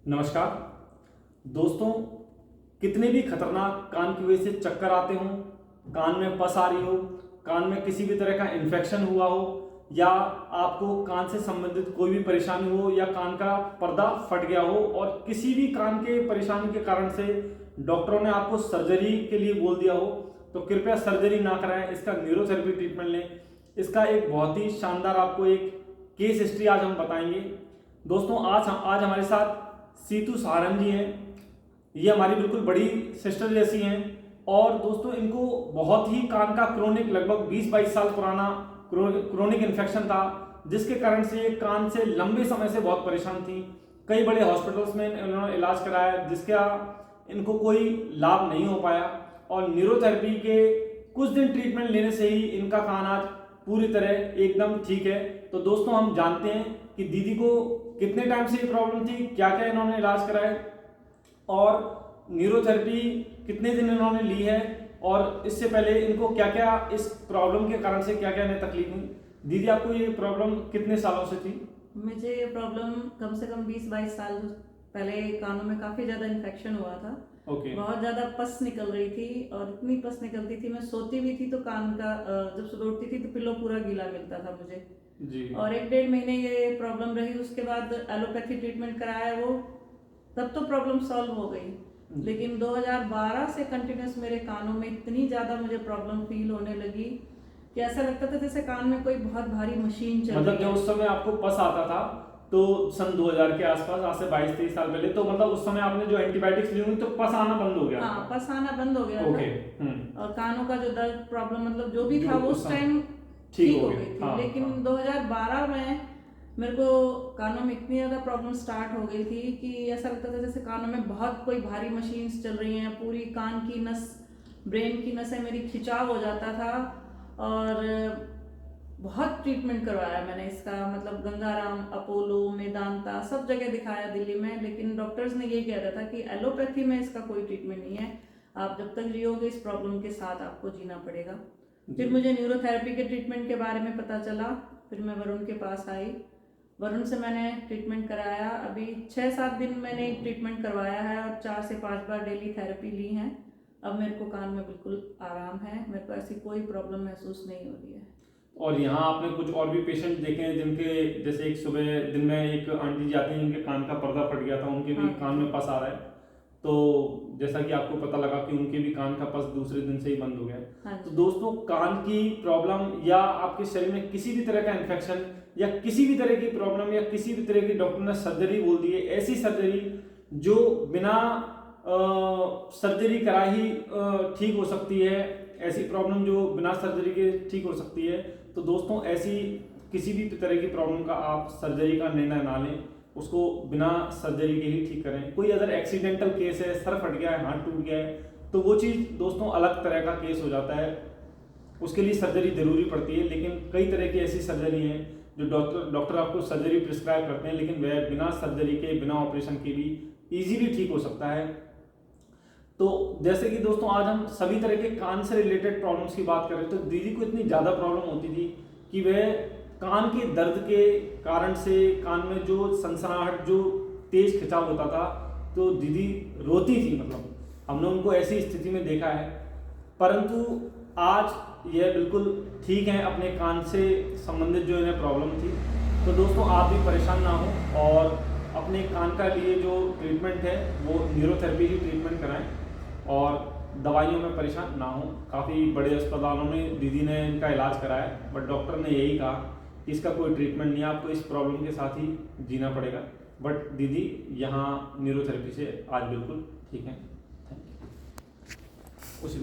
नमस्कार दोस्तों, कितने भी खतरनाक कान की वजह से चक्कर आते हों, कान में पस आ रही हो, कान में किसी भी तरह का इन्फेक्शन हुआ हो, या आपको कान से संबंधित कोई भी परेशानी हो, या कान का पर्दा फट गया हो और किसी भी कान के परेशानी के कारण से डॉक्टरों ने आपको सर्जरी के लिए बोल दिया हो, तो कृपया सर्जरी ना कराएं। इसका न्यूरोथेरेपी ट्रीटमेंट लें। इसका एक बहुत ही शानदार आपको एक केस हिस्ट्री आज हम बताएंगे। दोस्तों, आज हमारे साथ सीतू सहारण जी हैं। ये हमारी बिल्कुल बड़ी सिस्टर जैसी हैं और दोस्तों इनको बहुत ही कान का क्रोनिक लगभग 20-22 साल पुराना क्रोनिक इन्फेक्शन था, जिसके कारण से ये कान से लंबे समय से बहुत परेशान थी। कई बड़े हॉस्पिटल्स में इन्होंने इलाज कराया, जिसका इनको कोई लाभ नहीं हो पाया और न्यूरोथेरेपी के कुछ दिन ट्रीटमेंट लेने से ही इनका कान आज पूरी तरह एकदम ठीक है। तो दोस्तों, हम जानते हैं कि दीदी को कितने टाइम से ये प्रॉब्लम थी, क्या क्या इन्होंने इलाज कराया और न्यूरोथेरेपी कितने दिन इन्होंने ली है, और इससे पहले इनको क्या क्या इस प्रॉब्लम के कारण से क्या क्या इन्हें तकलीफ हुई। दीदी, आपको ये प्रॉब्लम कितने सालों से थी? मुझे ये प्रॉब्लम कम से कम 20-22 साल पहले कानों में काफी ज्यादा इन्फेक्शन हुआ था। बहुत ज्यादा पस निकल रही थी और इतनी पस निकलती थी, मैं सोती भी थी तो कान का जब सुबह उठती थी तो पिल्लो पूरा गीला मिलता था मुझे जी। और 1-1.5 महीने ये प्रॉब्लम रही। उसके बाद एलोपैथी ट्रीटमेंट कराया, वो तब तो प्रॉब्लम सॉल्व हो गई, लेकिन 2012 से कंटिन्यूस मेरे कानों में इतनी ज्यादा मुझे प्रॉब्लम फील होने लगी कि ऐसा लगता था जैसे कान में कोई बहुत भारी मशीन चल रही है। मतलब जब उस समय आपको पस आता था तो सन 2000 के आसपास, आज से 22-23 साल पहले, तो मतलब उस समय आपने जो एंटीबायोटिक्स ली हुई तो पस आना बंद हो गया? हाँ, पस आना बंद हो गया था और कानों का जो दर्द प्रॉब्लम मतलब जो भी था वो उस टाइम ठीक हो गई थी। हाँ, लेकिन हाँ। 2012 में मेरे को कानों में इतनी ज्यादा प्रॉब्लम स्टार्ट हो गई थी कि ऐसा लगता था जैसे कानों में बहुत कोई भारी मशीन्स चल रही हैं, पूरी कान की नस, ब्रेन की नसें मेरी खिंचाव हो जाता था। और बहुत ट्रीटमेंट करवाया मैंने इसका, मतलब गंगाराम, अपोलो, मेदांता, सब जगह दिखाया दिल्ली में, लेकिन डॉक्टर्स ने ये कह रहा था कि एलोपैथी में इसका कोई ट्रीटमेंट नहीं है, आप जब तक जियोगे इस प्रॉब्लम के साथ आपको जीना पड़ेगा। फिर मुझे न्यूरोथेरेपी के ट्रीटमेंट के बारे में पता चला, फिर मैं वरुण के पास आई, वरुण से मैंने ट्रीटमेंट कराया। अभी 6-7 दिन मैंने ट्रीटमेंट करवाया है और 4 से 5 बार डेली थेरेपी ली है। अब मेरे को कान में बिल्कुल आराम है, मेरे को ऐसी कोई प्रॉब्लम महसूस नहीं हो रही है। और यहाँ आपने कुछ और भी पेशेंट देखे हैं जिनके, जैसे एक सुबह दिन में एक आंटी जी आती हैं जिनके कान का पर्दा फट गया था, उनके भी कान में पस आ रहा है, तो जैसा कि आपको पता लगा कि उनके भी कान का पस दूसरे दिन से ही बंद हो गया। तो दोस्तों, कान की प्रॉब्लम या आपके शरीर में किसी भी तरह का इन्फेक्शन या किसी भी तरह की प्रॉब्लम या किसी भी तरह की डॉक्टर ने सर्जरी बोल दी है, ऐसी सर्जरी जो बिना सर्जरी करा ही ठीक हो सकती है, ऐसी प्रॉब्लम जो बिना सर्जरी के ठीक हो सकती है, तो दोस्तों ऐसी किसी भी तरह की प्रॉब्लम का आप सर्जरी का निर्णय ना लें, उसको बिना सर्जरी के ही ठीक करें। कोई अगर एक्सीडेंटल केस है, सर फट गया है, हाथ टूट गया है, तो वो चीज़ दोस्तों अलग तरह का केस हो जाता है, उसके लिए सर्जरी जरूरी पड़ती है। लेकिन कई तरह की ऐसी सर्जरी हैं जो डॉक्टर आपको सर्जरी प्रिस्क्राइब करते हैं, लेकिन वह बिना सर्जरी के, बिना ऑपरेशन के भी ईजीली ठीक हो सकता है। तो जैसे कि दोस्तों आज हम सभी तरह के कान से रिलेटेड प्रॉब्लम्स की बात करें, तो दीदी को इतनी ज़्यादा प्रॉब्लम होती थी कि वह कान के दर्द के कारण से कान में जो सनसनाहट, जो तेज खिंचाव होता था, तो दीदी रोती थी। मतलब हमने उनको ऐसी स्थिति में देखा है, परंतु आज यह बिल्कुल ठीक है अपने कान से संबंधित जो इन्हें प्रॉब्लम थी। तो दोस्तों, आप भी परेशान ना हो और अपने कान का लिए जो ट्रीटमेंट है वो न्यूरोथेरेपी ही ट्रीटमेंट कराएं और दवाइयों में परेशान ना हो। काफ़ी बड़े अस्पतालों में दीदी ने इनका इलाज कराया, बट डॉक्टर ने यही कहा कि इसका कोई ट्रीटमेंट नहीं है, आपको इस प्रॉब्लम के साथ ही जीना पड़ेगा। बट दीदी यहाँ न्यूरोथेरेपी से आज बिल्कुल ठीक है। Thank you. उसी